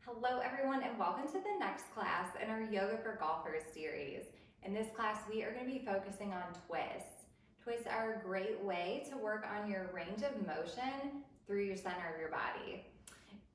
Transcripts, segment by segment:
Hello everyone and welcome to the next class in our Yoga for Golfers series. In this class, we are going to be focusing on twists. Twists are a great way to work on your range of motion through your center of your body.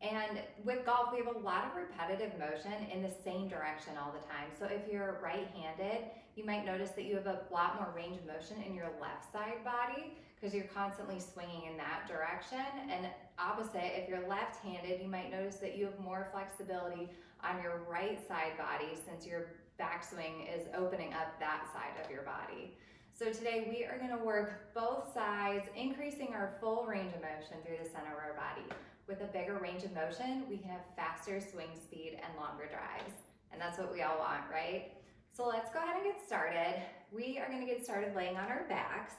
And with golf, we have a lot of repetitive motion in the same direction all the time. So if you're right-handed, you might notice that you have a lot more range of motion in your left side body because you're constantly swinging in that direction. And opposite, if you're left-handed, you might notice that you have more flexibility on your right side body since your backswing is opening up that side of your body. So today we are going to work both sides, increasing our full range of motion through the center of our body. With a bigger range of motion, we can have faster swing speed and longer drives. And that's what we all want, right? So let's go ahead and get started. We are going to get started laying on our backs.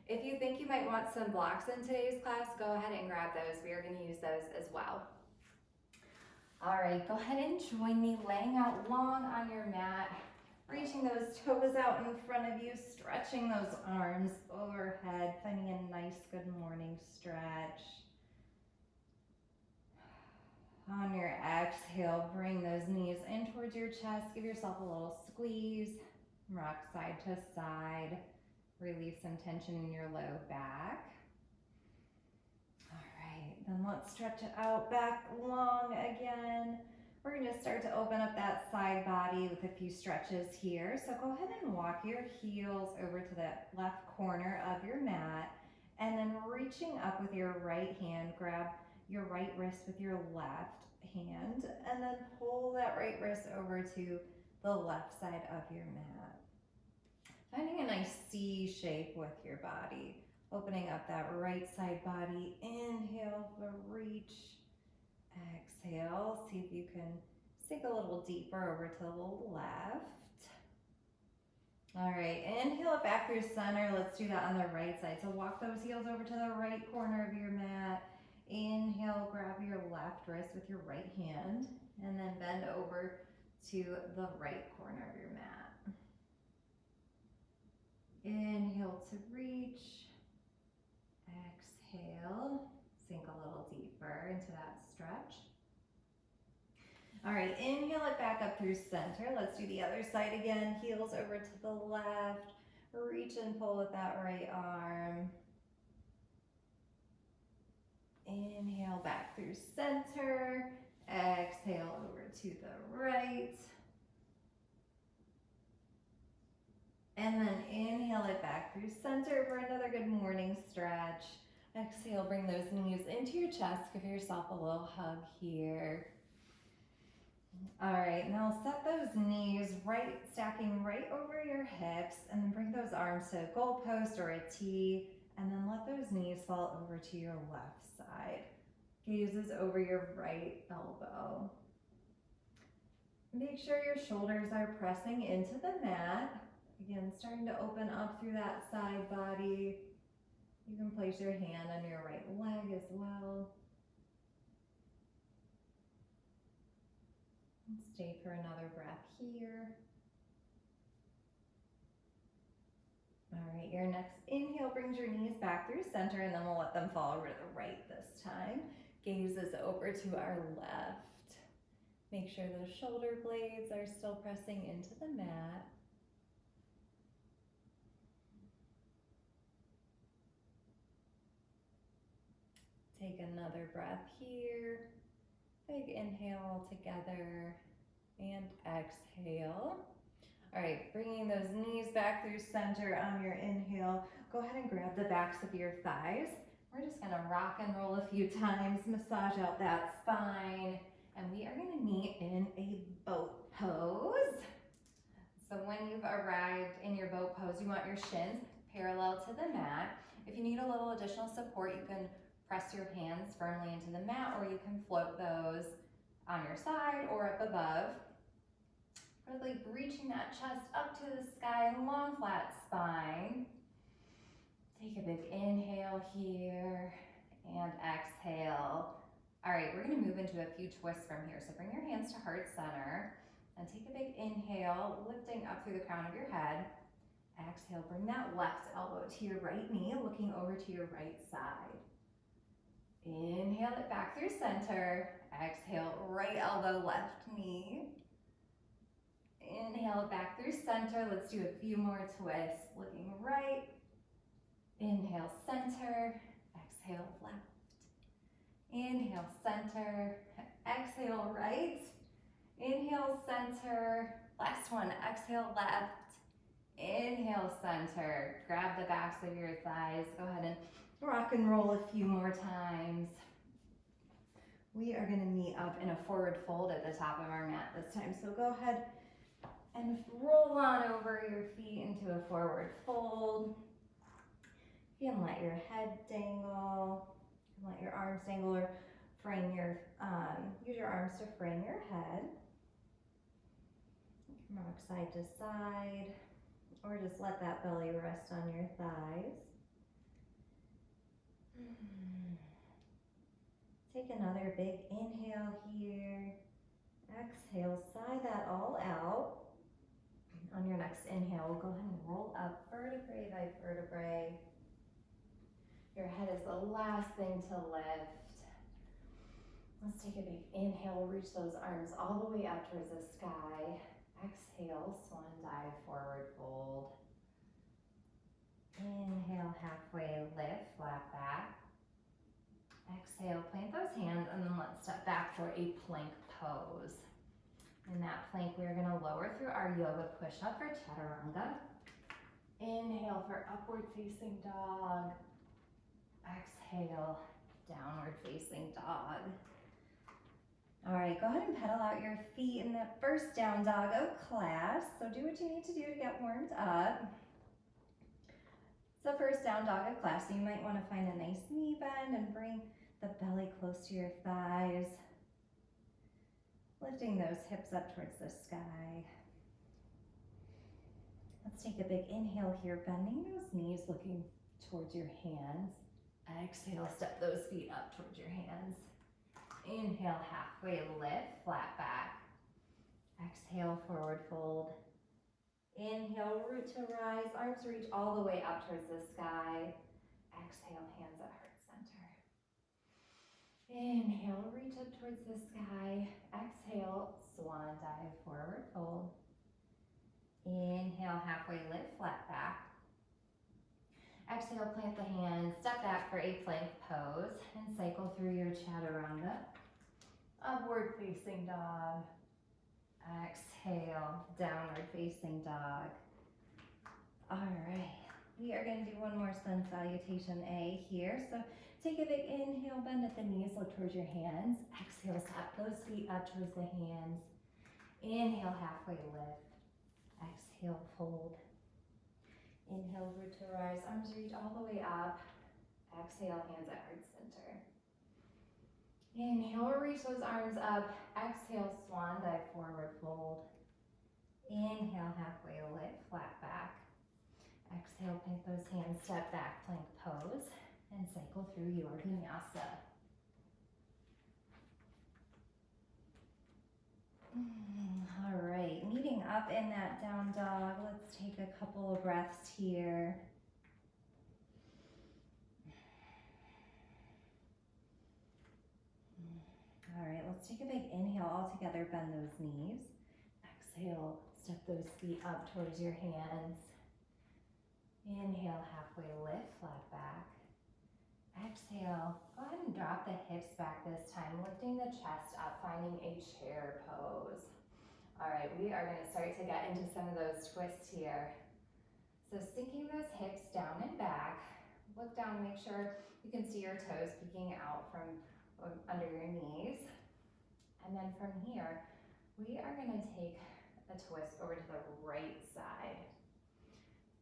If you think you might want some blocks in today's class, go ahead and grab those. We are going to use those as well. All right, go ahead and join me laying out long on your mat, reaching those toes out in front of you, stretching those arms overhead, finding a nice good morning stretch. On your exhale, bring those knees in towards your chest. Give yourself a little squeeze. Rock side to side. Relieve some tension in your low back. All right, then let's stretch it out back long again. We're going to start to open up that side body with a few stretches here. So go ahead and walk your heels over to the left corner of your mat, and then reaching up with your right hand, grab your right wrist with your left hand, and then pull that right wrist over to the left side of your mat. Finding a nice C shape with your body. Opening up that right side body. Inhale for reach. Exhale. See if you can sink a little deeper over to the left. All right, inhale it back through center. Let's do that on the right side. So walk those heels over to the right corner of your mat. Inhale, grab your left wrist with your right hand, and then bend over to the right corner of your mat. Inhale to reach. Exhale, sink a little deeper into that stretch. All right, inhale it back up through center. Let's do the other side again. Heels over to the left. Reach and pull with that right arm. Inhale back through center. Exhale over to the right. And then inhale it back through center for another good morning stretch. Exhale, bring those knees into your chest. Give yourself a little hug here. All right, now set those knees stacking right over your hips, and then bring those arms to a goalpost or a T, and then let those knees fall over to your left side. Gazes over your right elbow. Make sure your shoulders are pressing into the mat. Again, starting to open up through that side body. You can place your hand on your right leg as well. And stay for another breath here. All right, your next inhale brings your knees back through center, and then we'll let them fall over to the right this time. Gazes over to our left. Make sure those shoulder blades are still pressing into the mat. Take another breath here. Big inhale all together and exhale. All right, bringing those knees back through center on your inhale. Go ahead and grab the backs of your thighs. We're just gonna rock and roll a few times, massage out that spine, and we are gonna meet in a boat pose. So when you've arrived in your boat pose, you want your shins parallel to the mat. If you need a little additional support, you can press your hands firmly into the mat, or you can float those on your side or up above. Really reaching that chest up to the sky, long flat spine. Take a big inhale here and exhale. All right, we're gonna move into a few twists from here. So bring your hands to heart center and take a big inhale, lifting up through the crown of your head. Exhale, bring that left elbow to your right knee, looking over to your right side. Inhale it back through center. Exhale, right elbow, left knee. Inhale back through center. Let's do a few more twists. Looking right. Inhale, center. Exhale, left. Inhale, center. Exhale, right. Inhale, center. Last one. Exhale, left. Inhale, center. Grab the backs of your thighs. Go ahead and rock and roll a few more times. We are going to meet up in a forward fold at the top of our mat this time. So go ahead and roll on over your feet into a forward fold. You can let your head dangle, you can let your arms dangle, or frame your, use your arms to frame your head. You can rock side to side, or just let that belly rest on your thighs. Take another big inhale here. Exhale, sigh that all out. On your next inhale, we'll go ahead and roll up vertebrae by vertebrae. Your head is the last thing to lift. Let's take a big inhale, reach those arms all the way up towards the sky. Exhale, swan dive, forward fold. Inhale, halfway lift, flat back. Exhale, plant those hands, and then let's step back for a plank pose. In that plank, we're gonna lower through our yoga push-up for chaturanga. Inhale for upward facing dog. Exhale, downward facing dog. All right, go ahead and pedal out your feet in that first down dog of class. So do what you need to do to get warmed up. It's the first down dog of class, so you might want to find a nice knee bend and bring the belly close to your thighs. Lifting those hips up towards the sky. Let's take a big inhale here, bending those knees, looking towards your hands. Exhale, step those feet up towards your hands. Inhale, halfway lift, flat back. Exhale, forward fold. Inhale, root to rise, arms reach all the way up towards the sky. Exhale, hands at heart center. Inhale, reach up towards the sky. Exhale, swan dive, forward fold. Inhale, halfway lift, flat back. Exhale, plant the hands, step back for a plank pose, and cycle through your chaturanga. Upward facing dog. Exhale, downward facing dog. All right, we are going to do one more sun salutation A here. So take a big inhale, bend at the knees, look towards your hands. Exhale, step those feet up towards the hands. Inhale, halfway lift. Exhale, fold. Inhale, root to rise, arms reach all the way up. Exhale, hands at heart center. Inhale, reach those arms up. Exhale, swan dive, forward fold. Inhale, halfway lift, flat back. Exhale, plant those hands, step back, plank pose, and cycle through your vinyasa. All right, meeting up in that down dog. Let's take a couple of breaths here. All right, let's take a big inhale all together, bend those knees. Exhale, step those feet up towards your hands. Inhale, halfway lift, flat back. Exhale, go ahead and drop the hips back this time, lifting the chest up, finding a chair pose. All right, we are gonna start to get into some of those twists here. So sinking those hips down and back, look down, make sure you can see your toes peeking out from under your knees. And then from here, we are gonna take a twist over to the right side.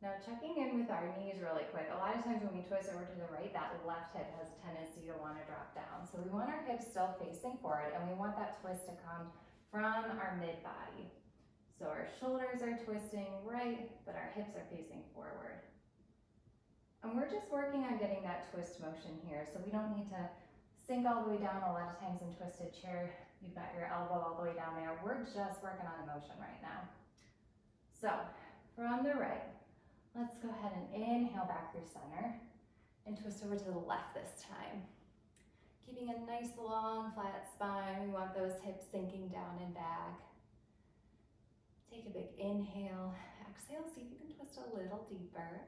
Now checking in with our knees really quick. A lot of times when we twist over to the right, that left hip has a tendency to wanna drop down. So we want our hips still facing forward, and we want that twist to come from our mid body. So our shoulders are twisting right, but our hips are facing forward. And we're just working on getting that twist motion here, so we don't need to sink all the way down. A lot of times in twisted chair, you've got your elbow all the way down there. We're just working on the motion right now. So from the right, let's go ahead and inhale back through center and twist over to the left this time. Keeping a nice long flat spine. We want those hips sinking down and back. Take a big inhale. Exhale, see if you can twist a little deeper.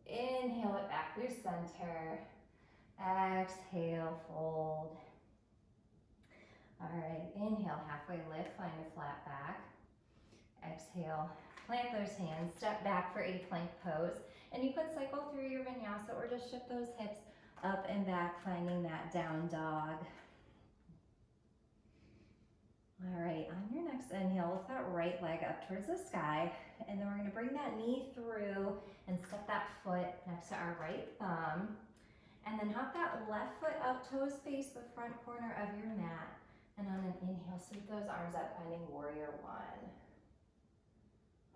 Inhale it back through center. Exhale, fold. All right, inhale, halfway lift, find a flat back. Exhale, plant those hands, step back for a plank pose. And you could cycle through your vinyasa or just shift those hips up and back, finding that down dog. All right, on your next inhale, lift that right leg up towards the sky. And then we're gonna bring that knee through and step that foot next to our right thumb. And then hop that left foot up, toes face the front corner of your mat. And on an inhale, sweep those arms up, finding warrior one.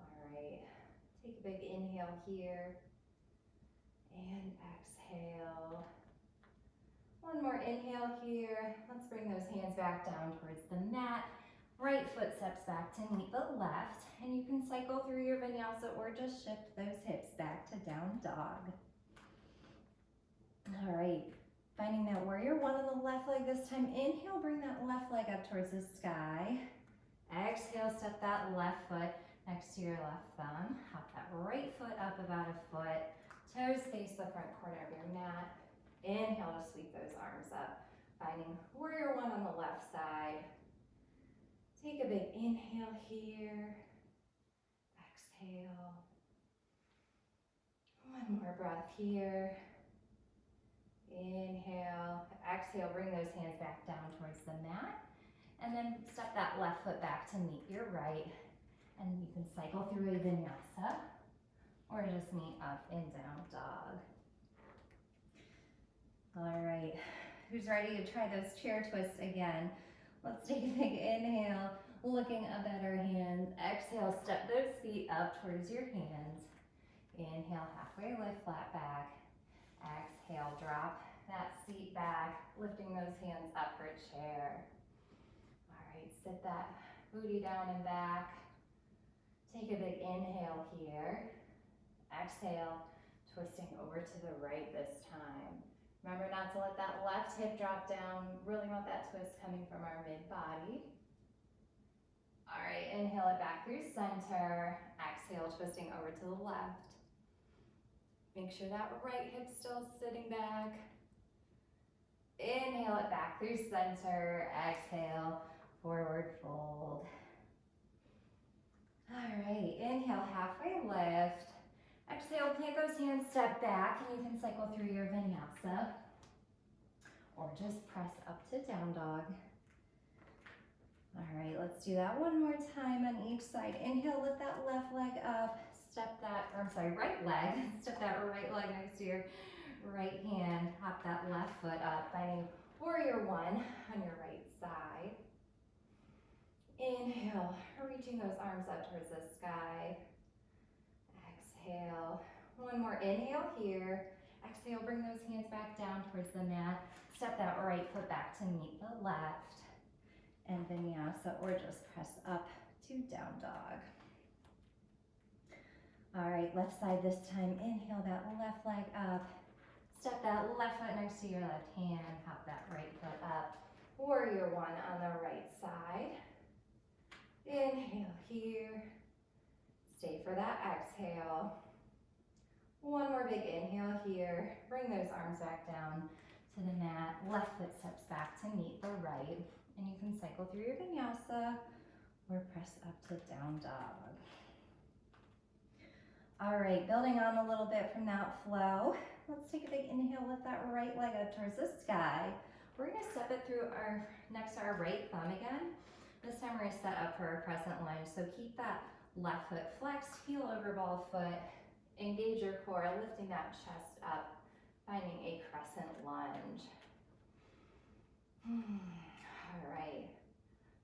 All right, take a big inhale here. And exhale. One more inhale here. Let's bring those hands back down towards the mat. Right foot steps back to meet the left. And you can cycle through your vinyasa or just shift those hips back to down dog. All right, finding that warrior one on the left leg this time. Inhale, bring that left leg up towards the sky. Exhale, step that left foot next to your left thumb. Hop that right foot up about a foot. Toes face the front corner of your mat. Inhale to sweep those arms up. Finding warrior one on the left side. Take a big inhale here. Exhale. One more breath here. Inhale, exhale, bring those hands back down towards the mat. And then step that left foot back to meet your right. And you can cycle through a vinyasa or just meet up and down dog. All right, who's ready to try those chair twists again? Let's take a big inhale, looking up at our hands. Exhale, step those feet up towards your hands. Inhale, halfway lift, flat back. Exhale, drop that seat back, lifting those hands up for chair. All right, sit that booty down and back. Take a big inhale here. Exhale, twisting over to the right this time. Remember not to let that left hip drop down. Really want that twist coming from our mid-body. All right, inhale it back through center. Exhale, twisting over to the left. Make sure that right hip's still sitting back. Inhale it back through center. Exhale, forward fold. All right, inhale, halfway lift. Exhale, plant those hands, step back, and you can cycle through your vinyasa. Or just press up to down dog. All right, let's do that one more time on each side. Inhale, lift that left leg up. Right leg. Step that right leg next to your right hand. Hop that left foot up, finding warrior one on your right side. Inhale, reaching those arms up towards the sky. Exhale, one more inhale here. Exhale, bring those hands back down towards the mat. Step that right foot back to meet the left. And vinyasa, or just press up to down dog. All right, left side this time. Inhale that left leg up. Step that left foot next to your left hand. Hop that right foot up. Warrior one on the right side. Inhale here. Stay for that exhale. One more big inhale here. Bring those arms back down to the mat. Left foot steps back to meet the right. And you can cycle through your vinyasa or press up to down dog. All right, building on a little bit from that flow, let's take a big inhale, lift that right leg up towards the sky. We're gonna step it through next to our right thumb again. This time we're gonna set up for our crescent lunge. So keep that left foot flexed, heel over ball foot, engage your core, lifting that chest up, finding a crescent lunge. All right,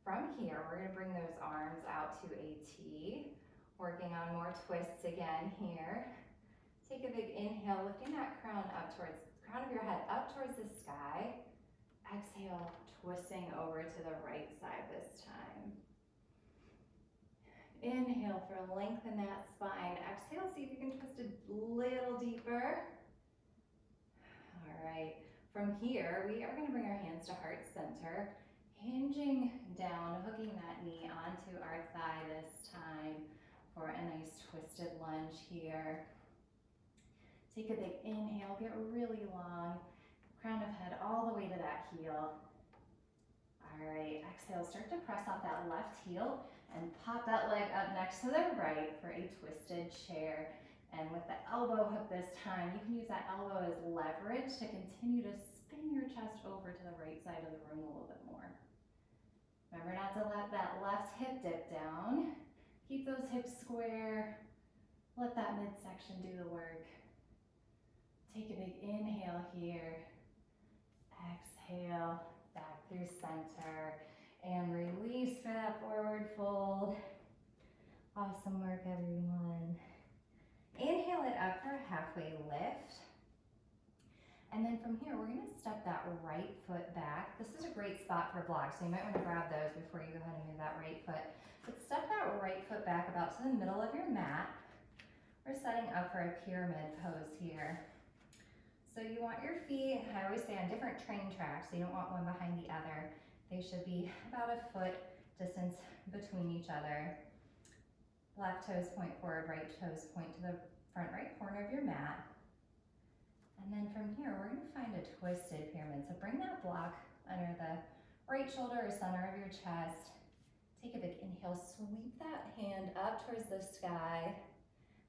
from here, we're gonna bring those arms out to a T. Working on more twists again here. Take a big inhale, lifting that crown of your head up towards the sky. Exhale, twisting over to the right side this time. Inhale for lengthen that spine. Exhale, see if you can twist a little deeper. All right, From here, we are going to bring our hands to heart center, hinging down, hooking that knee onto our thigh this time for a nice twisted lunge here. Take a big inhale, get really long, crown of head all the way to that heel. All right, exhale, start to press off that left heel and pop that leg up next to the right for a twisted chair. And with the elbow hook this time, you can use that elbow as leverage to continue to spin your chest over to the right side of the room a little bit more. Remember not to let that left hip dip down. Keep those hips square. Let that midsection do the work. Take a big inhale here. Exhale, back through center. And release for that forward fold. Awesome work, everyone. Inhale it up for a halfway lift. And then from here, we're gonna step that right foot back. This is a great spot for blocks, so you might wanna grab those before you go ahead and move that right foot. But step that right foot back about to the middle of your mat. We're setting up for a pyramid pose here. So you want your feet, I always say on different train tracks, so you don't want one behind the other. They should be about a foot distance between each other. Left toes point forward, right toes point to the front right corner of your mat. And then from here, we're gonna find a twisted pyramid. So bring that block under the right shoulder or center of your chest. Take a big inhale, sweep that hand up towards the sky,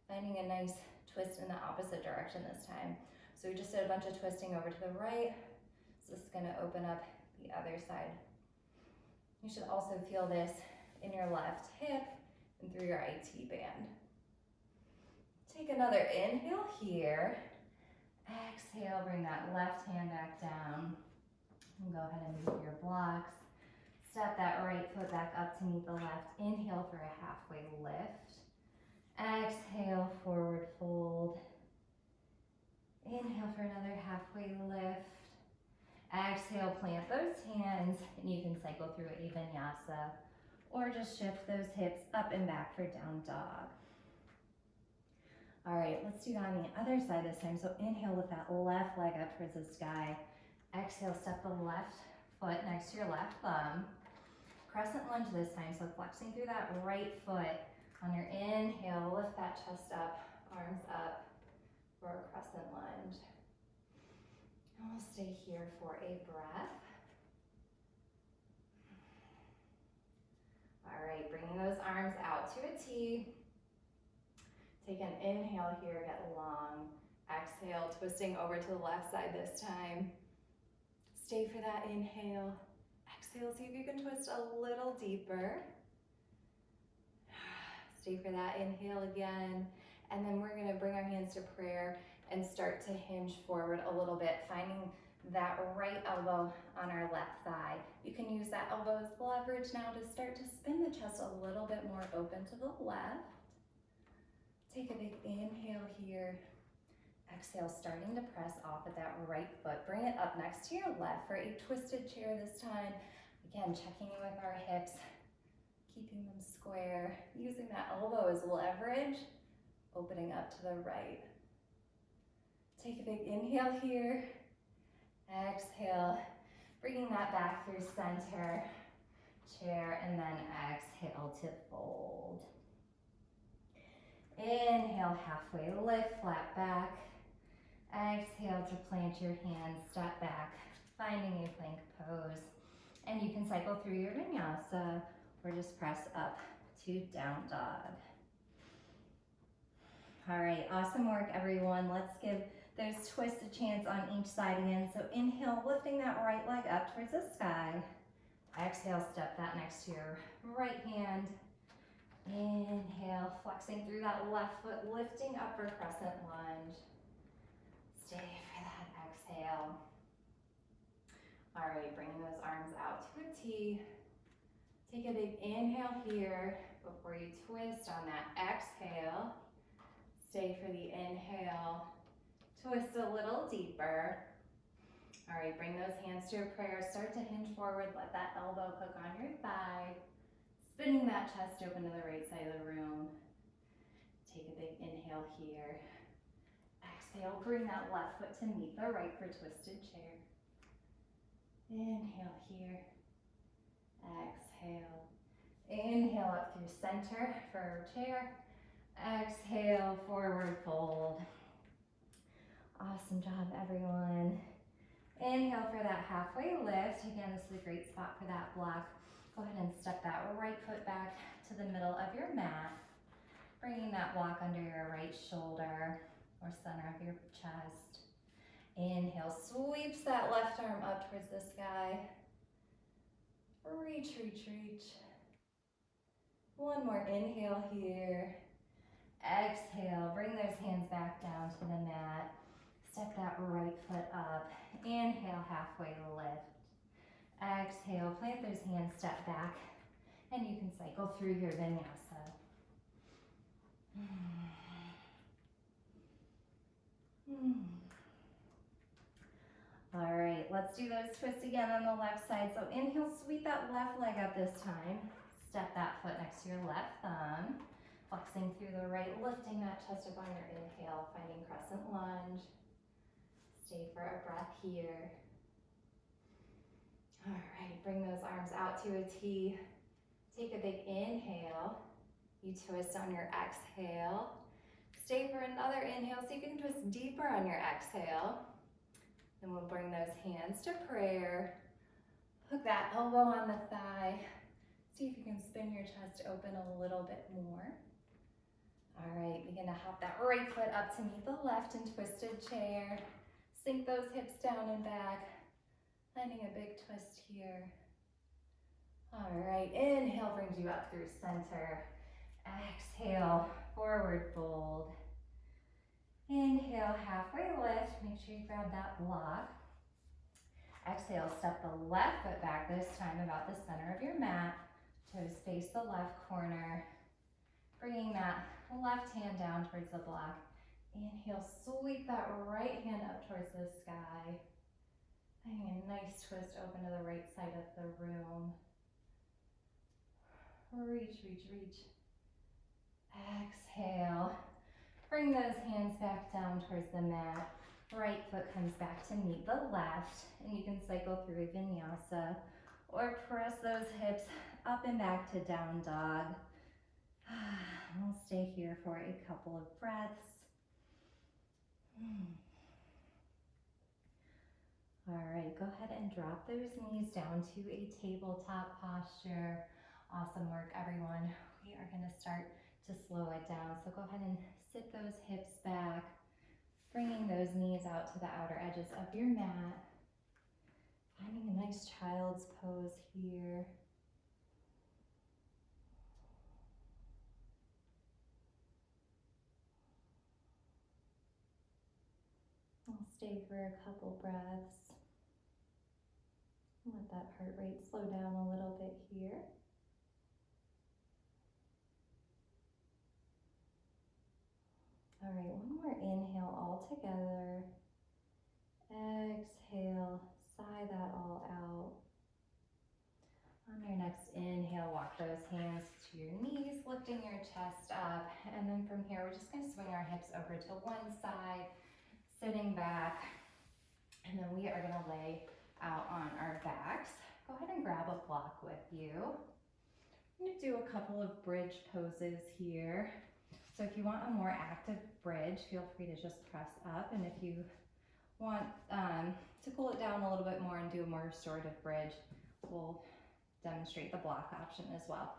finding a nice twist in the opposite direction this time. So we just did a bunch of twisting over to the right. So this is gonna open up the other side. You should also feel this in your left hip and through your IT band. Take another inhale here. Exhale, bring that left hand back down. And go ahead and move your blocks. Step that right foot back up to meet the left. Inhale for a halfway lift. Exhale, forward fold. Inhale for another halfway lift. Exhale, plant those hands, and you can cycle through a vinyasa, or just shift those hips up and back for down dog. All right, let's do that on the other side this time. So inhale, lift that left leg up towards the sky. Exhale, step the left foot next to your left thumb. Crescent lunge this time, so flexing through that right foot. On your inhale, lift that chest up, arms up for a crescent lunge. And we'll stay here for a breath. All right, bringing those arms out to a T. Take an inhale here, get long. Exhale, twisting over to the left side this time. Stay for that inhale. Exhale, see if you can twist a little deeper. Stay for that inhale again. And then we're gonna bring our hands to prayer and start to hinge forward a little bit, finding that right elbow on our left thigh. You can use that elbow as leverage now to start to spin the chest a little bit more open to the left. Take a big inhale here. Exhale, starting to press off of that right foot. Bring it up next to your left for a twisted chair this time. Again, checking in with our hips, keeping them square, using that elbow as leverage, opening up to the right. Take a big inhale here. Exhale, bringing that back through center, chair, and then exhale to fold. Inhale, halfway lift, flat back. Exhale to plant your hands, step back, finding a plank pose. And you can cycle through your vinyasa or just press up to down dog. All right, awesome work, everyone. Let's give those twists a chance on each side again. So inhale, lifting that right leg up towards the sky. Exhale, step that next to your right hand. Inhale, flexing through that left foot, lifting up for crescent lunge. Stay for that exhale. All right, bringing those arms out to a T. Take a big inhale here before you twist on that exhale. Stay for the inhale. Twist a little deeper. All right, bring those hands to a prayer. Start to hinge forward. Let that elbow hook on your thigh. Spinning that chest open to the right side of the room. Take a big inhale here. Exhale, bring that left foot to meet the right for twisted chair. Inhale here. Exhale. Inhale up through center for chair. Exhale, forward fold. Awesome job, everyone. Inhale for that halfway lift. Again, this is a great spot for that block. Go ahead and step that right foot back to the middle of your mat, bringing that block under your right shoulder or center of your chest. Inhale, sweeps that left arm up towards the sky. Reach, reach, reach. One more inhale here. Exhale, bring those hands back down to the mat. Step that right foot up. Inhale, halfway lift. Exhale, plant those hands, step back, and you can cycle through your vinyasa. All right, let's do those twists again on the left side. So inhale, sweep that left leg up this time. Step that foot next to your left thumb. Flexing through the right, lifting that chest up on your inhale, finding crescent lunge. Stay for a breath here. All right, bring those arms out to a T. Take a big inhale. You twist on your exhale. Stay for another inhale so you can twist deeper on your exhale. Then we'll bring those hands to prayer. Hook that elbow on the thigh. See if you can spin your chest open a little bit more. All right, begin to hop that right foot up to meet the left in twisted chair. Sink those hips down and back. Finding a big twist here. All right, inhale brings you up through center. Exhale, forward fold. Inhale, halfway lift. Make sure you grab that block. Exhale, step the left foot back, this time about the center of your mat. Toes face the left corner. Bringing that left hand down towards the block. Inhale, sweep that right hand up towards the sky. Finding a nice twist open to the right side of the room. Reach, reach, reach. Exhale. Bring those hands back down towards the mat. Right foot comes back to meet the left, and you can cycle through vinyasa or press those hips up and back to down dog. We'll stay here for a couple of breaths. All right, go ahead and drop those knees down to a tabletop posture. Awesome work, everyone. We are going to start to slow it down. So go ahead and sit those hips back, bringing those knees out to the outer edges of your mat. Finding a nice child's pose here. I'll stay for a couple breaths. Let that heart rate slow down a little bit here. All right, one more inhale all together. Exhale, sigh that all out. On your next inhale, walk those hands to your knees, lifting your chest up. And then from here, we're just gonna swing our hips over to one side, sitting back. And then we are gonna lay out on our backs. Go ahead and grab a block with you. I'm gonna do a couple of bridge poses here. So if you want a more active bridge, feel free to just press up. And if you want to cool it down a little bit more and do a more restorative bridge, we'll demonstrate the block option as well.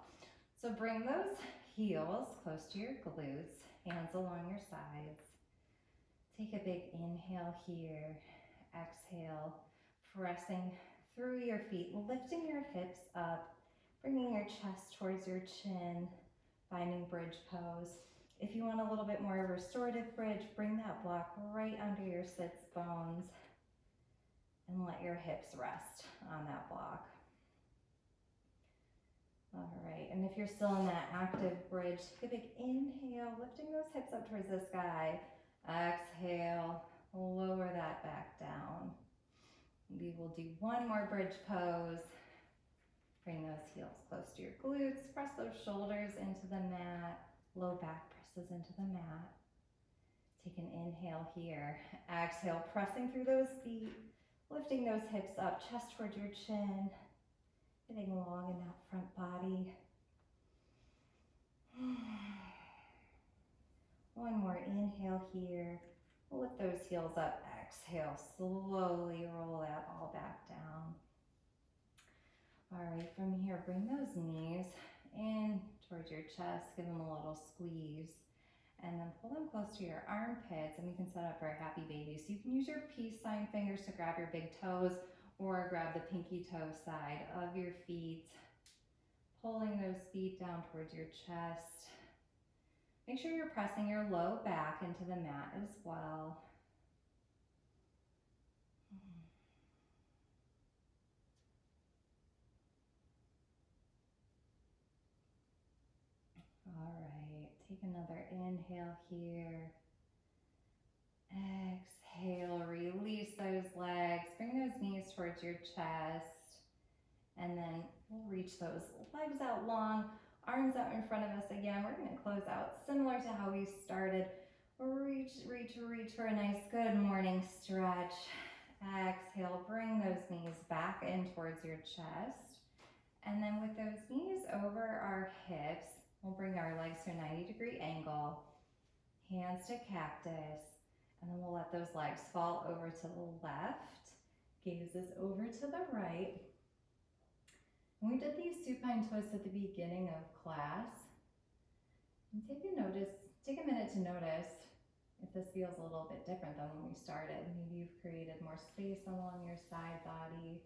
So bring those heels close to your glutes, hands along your sides. Take a big inhale here. Exhale, pressing through your feet, lifting your hips up, bringing your chest towards your chin, finding bridge pose. If you want a little bit more restorative bridge, bring that block right under your sits bones and let your hips rest on that block. All right, and if you're still in that active bridge, take a big inhale, lifting those hips up towards the sky. Exhale, lower that back down. We will do one more bridge pose. Bring those heels close to your glutes, press those shoulders into the mat, low back presses into the mat. Take an inhale here. Exhale, pressing through those feet, Lifting those hips up, chest towards your chin, getting long in that front body. One more inhale here. Lift those heels up, exhale, slowly roll that all back down. All right, from here, bring those knees in towards your chest, give them a little squeeze, and then pull them close to your armpits, and we can set up for a happy baby. So you can use your peace sign fingers to grab your big toes, or grab the pinky toe side of your feet, pulling those feet down towards your chest. Make sure you're pressing your low back into the mat as well. All right, take another inhale here. Exhale, release those legs, bring those knees towards your chest, and then we'll reach those legs out long, arms out in front of us again. We're gonna close out similar to how we started. Reach for a nice good morning stretch. Exhale, bring those knees back in towards your chest. And then with those knees over our hips, we'll bring our legs to a 90-degree angle, hands to cactus, and then we'll let those legs fall over to the left, gazes over to the right. And we did these supine twists at the beginning of class. And take a minute to notice if this feels a little bit different than when we started. Maybe you've created more space along your side body.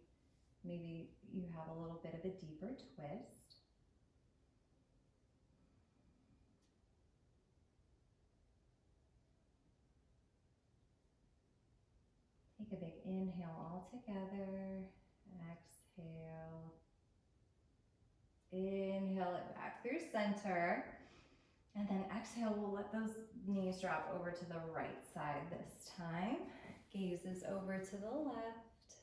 Maybe you have a little bit of a deeper twist. Take a big inhale all together. Exhale. Inhale it back through center. And then exhale, we'll let those knees drop over to the right side this time. Gazes over to the left.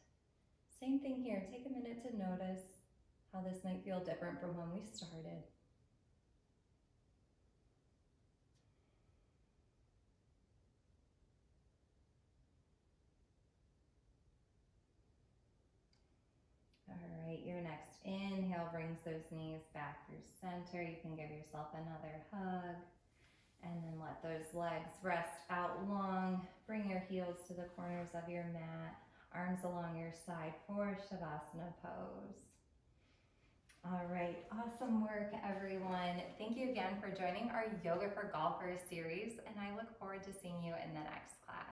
Same thing here. Take a minute to notice how this might feel different from when we started. All right, your next inhale brings those knees back through center. You can give yourself another hug. And then let those legs rest out long. Bring your heels to the corners of your mat. Arms along your side for Shavasana pose. All right, awesome work, everyone. Thank you again for joining our Yoga for Golfers series, and I look forward to seeing you in the next class.